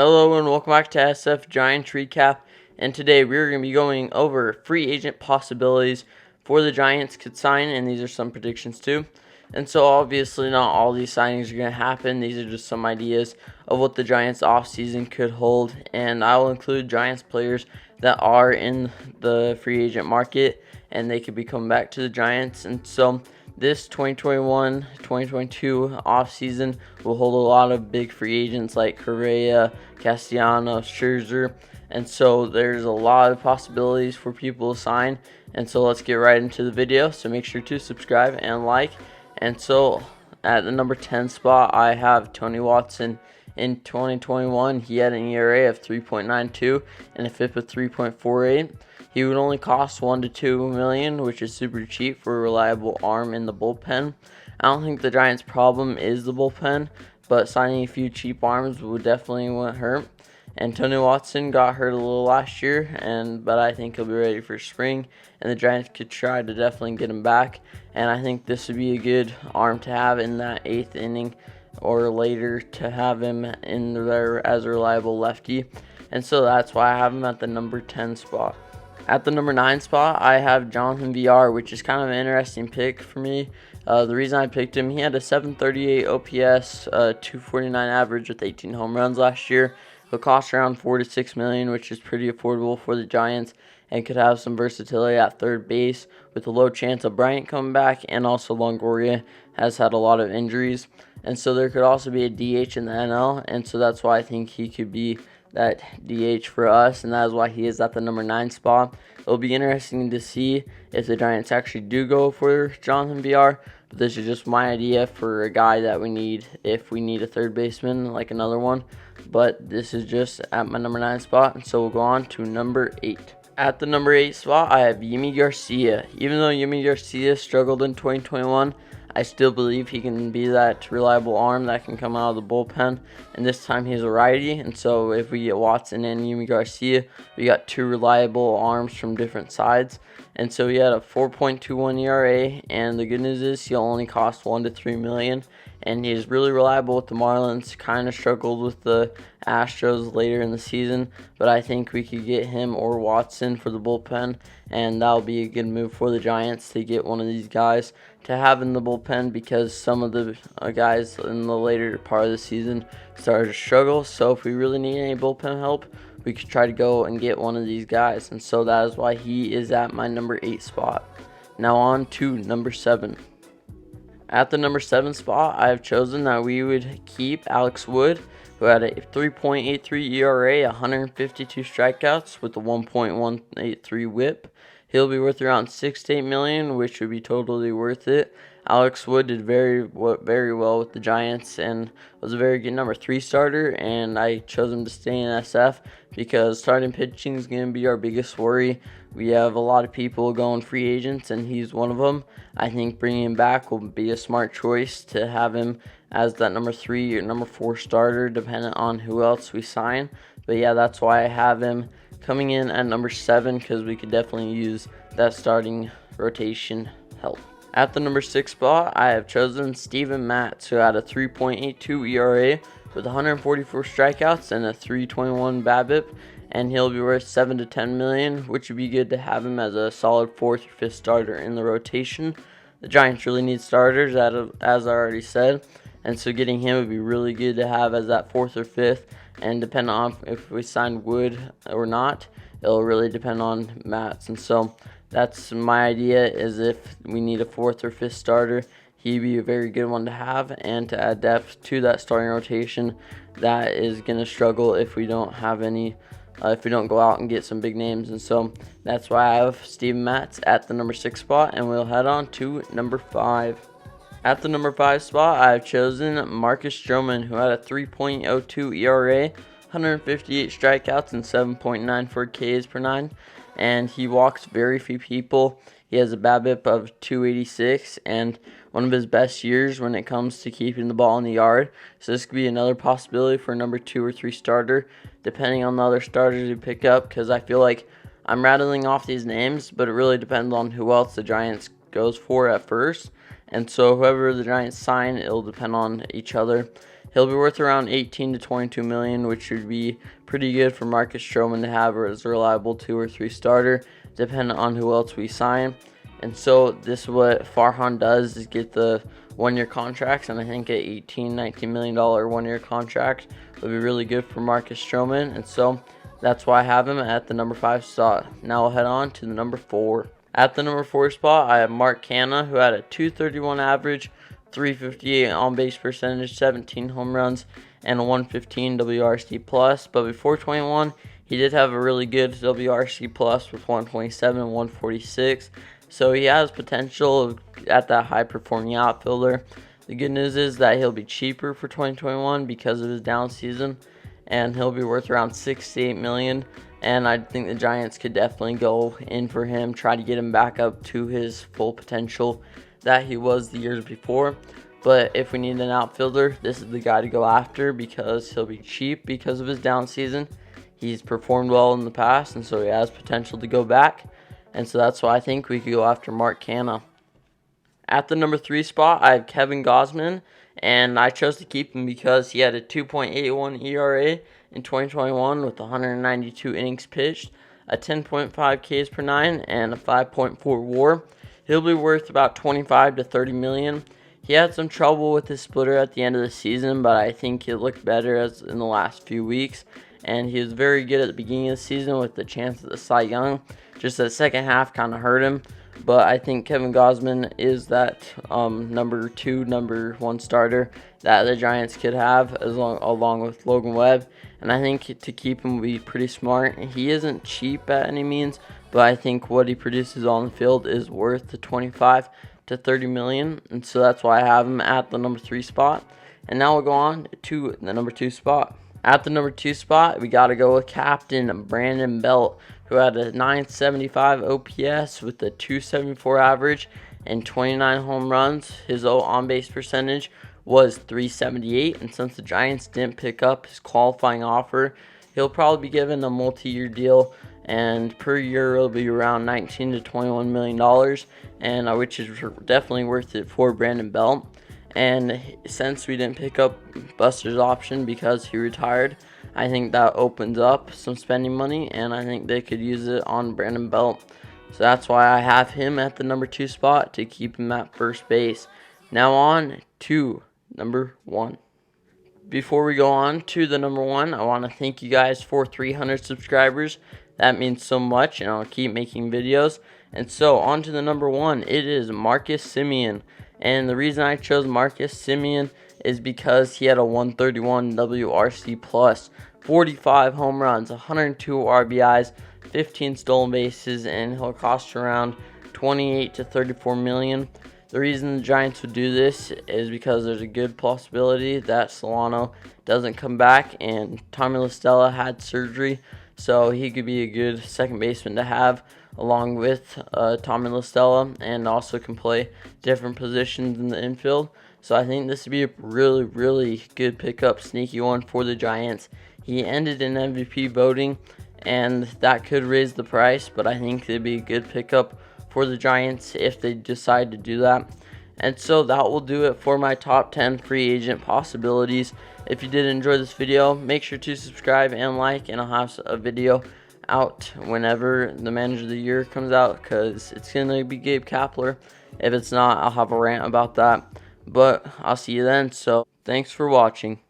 Hello and welcome back to SF Giants Recap, and today we're going to be going over free agent possibilities for the Giants could sign, and these are some predictions too. And so obviously not all these signings are going to happen. These are just some ideas of what the Giants offseason could hold, and I will include Giants players that are in the free agent market and they could be coming back to the Giants. And so this 2021-2022 offseason will hold a lot of big free agents like Correa, Castellanos, Scherzer, and so there's a lot of possibilities for people to sign. And so let's get right into the video. So make sure to subscribe and like. And so at the number 10 spot, I have Tony Watson. In 2021, he had an ERA of 3.92 and a FIP of 3.48. He would only cost $1 to $2 million, which is super cheap for a reliable arm in the bullpen. I don't think the Giants' problem is the bullpen, but signing a few cheap arms would definitely wouldn't hurt. And Tony Watson got hurt a little last year, but I think he'll be ready for spring, and the Giants could try to definitely get him back. And I think this would be a good arm to have in that 8th inning or later, to have him in there as a reliable lefty. And so that's why I have him at the number 10 spot. At the number 9 spot, I have Jonathan VR, which is kind of an interesting pick for me. The reason I picked him, he had a 738 OPS, 249 average with 18 home runs last year. He'll cost around $4 to $6 million, which is pretty affordable for the Giants, and could have some versatility at third base with a low chance of Bryant coming back, and also Longoria has had a lot of injuries. And so there could also be a DH in the NL, and so that's why I think he could be that DH for us, and that is why he is at the number 9 spot. It'll be interesting to see if the Giants actually do go for Jonathan VR, but this is just my idea for a guy that we need if we need a third baseman, like another one. But this is just at my number 9 spot, and so we'll go on to number 8. At the number 8 spot, I have Yimi Garcia. Even though Yimi Garcia struggled in 2021, I still believe he can be that reliable arm that can come out of the bullpen, and this time he's a righty. And so if we get Watson and Yimi Garcia, we got two reliable arms from different sides. And so he had a 4.21 ERA, and the good news is he'll only cost $1 to $3 million, and he's really reliable with the Marlins. Kind of struggled with the Astros later in the season, but I think we could get him or Watson for the bullpen, and that'll be a good move for the Giants to get one of these guys to have in the bullpen, because some of the guys in the later part of the season started to struggle. So if we really need any bullpen help, we could try to go and get one of these guys, and so that is why he is at my number 8 spot. Now on to number 7. At the number 7 spot, I have chosen that we would keep Alex Wood, who had a 3.83 ERA, 152 strikeouts with a 1.183 WHIP. He'll be worth around $6 to $8 million, which would be totally worth it. Alex Wood did very well with the Giants and was a very good number 3 starter, and I chose him to stay in SF because starting pitching is going to be our biggest worry. We have a lot of people going free agents, and he's one of them. I think bringing him back will be a smart choice to have him as that number 3 or number 4 starter, depending on who else we sign. But yeah, that's why I have him coming in at number 7, because we could definitely use that starting rotation help. At the number 6 spot, I have chosen Steven Matz, who had a 3.82 ERA with 144 strikeouts and a 3.21 BABIP, and he'll be worth $7 to $10 million, which would be good to have him as a solid 4th or 5th starter in the rotation. The Giants really need starters, as I already said, and so getting him would be really good to have as that 4th or 5th, and depending on if we sign Wood or not, it'll really depend on Matz. And so that's my idea, is if we need a 4th or 5th starter, he'd be a very good one to have, and to add depth to that starting rotation that is going to struggle if we don't have any, if we don't go out and get some big names. And so that's why I have Steven Matz at the number 6 spot, and we'll head on to number 5. At the number 5 spot, I have chosen Marcus Stroman, who had a 3.02 ERA, 158 strikeouts, and 7.94 Ks per 9. And he walks very few people. He has a BABIP of 286, and one of his best years when it comes to keeping the ball in the yard. So this could be another possibility for a number 2 or 3 starter, depending on the other starters we pick up, because I feel like I'm rattling off these names, but it really depends on who else the Giants goes for at first. And so whoever the Giants sign, it'll depend on each other. He'll be worth around 18 to 22 million, which would be pretty good for Marcus Stroman to have as a reliable 2 or 3 starter, depending on who else we sign. And so this is what Farhan does, is get the 1-year contracts, and I think an $18-19 million 1-year contract would be really good for Marcus Stroman, and so that's why I have him at the number 5 spot. Now we'll head on to the number 4. At the number 4 spot, I have Canha, who had a 231 average, 358 on base percentage, 17 home runs, and a 115 WRC plus. But before 21, he did have a really good WRC plus with 127 and 146. So he has potential at that high performing outfielder. The good news is that he'll be cheaper for 2021 because of his down season, and he'll be worth around $6 to $8 million. And I think the Giants could definitely go in for him, try to get him back up to his full potential that he was the years before. But if we need an outfielder, this is the guy to go after because he'll be cheap because of his down season. He's performed well in the past, and so he has potential to go back. And so that's why I think we could go after Canha. At the number 3 spot, I have Gausman, and I chose to keep him because he had a 2.81 ERA in 2021 with 192 innings pitched, a 10.5 Ks per 9, and a 5.4 WAR. He'll be worth about 25 to 30 million. He had some trouble with his splitter at the end of the season, but I think it looked better as in the last few weeks. And he was very good at the beginning of the season with the chance at the Cy Young. Just the second half kind of hurt him. But I think Gausman is that number 2, number 1 starter that the Giants could have along with Logan Webb. And I think to keep him would be pretty smart. He isn't cheap at any means, but I think what he produces on the field is worth the 25 to 30 million. And so that's why I have him at the number 3 spot. And now we'll go on to the number 2 spot. At the number 2 spot, we got to go with Captain Brandon Belt, who had a 975 OPS with a 274 average and 29 home runs. His on-base percentage was 378, and since the Giants didn't pick up his qualifying offer, he'll probably be given a multi-year deal, and per year it'll be around $19 to $21 million, and which is definitely worth it for Brandon Belt. And since we didn't pick up Buster's option because he retired, I think that opens up some spending money, and I think they could use it on Brandon Belt. So that's why I have him at the number 2 spot to keep him at first base. Now on to number 1. Before we go on to the number 1, I want to thank you guys for 300 subscribers. That means so much, and I'll keep making videos. And so on to the number 1, it is Marcus Semien. And the reason I chose Marcus Semien is because he had a 131 WRC plus, 45 home runs, 102 RBIs, 15 stolen bases, and he'll cost around 28 to 34 million. The reason the Giants would do this is because there's a good possibility that Solano doesn't come back, and Tommy La Stella had surgery, so he could be a good second baseman to have along with Tommy La Stella, and also can play different positions in the infield. So I think this would be a really, really good pickup, sneaky one for the Giants. He ended in MVP voting, and that could raise the price, but I think it'd be a good pickup for the Giants if they decide to do that. And so that will do it for my top 10 free agent possibilities. If you did enjoy this video, make sure to subscribe and like, and I'll have a video out whenever the manager of the year comes out, because it's going to be Gabe Kapler. If it's not, I'll have a rant about that. But I'll see you then. So thanks for watching.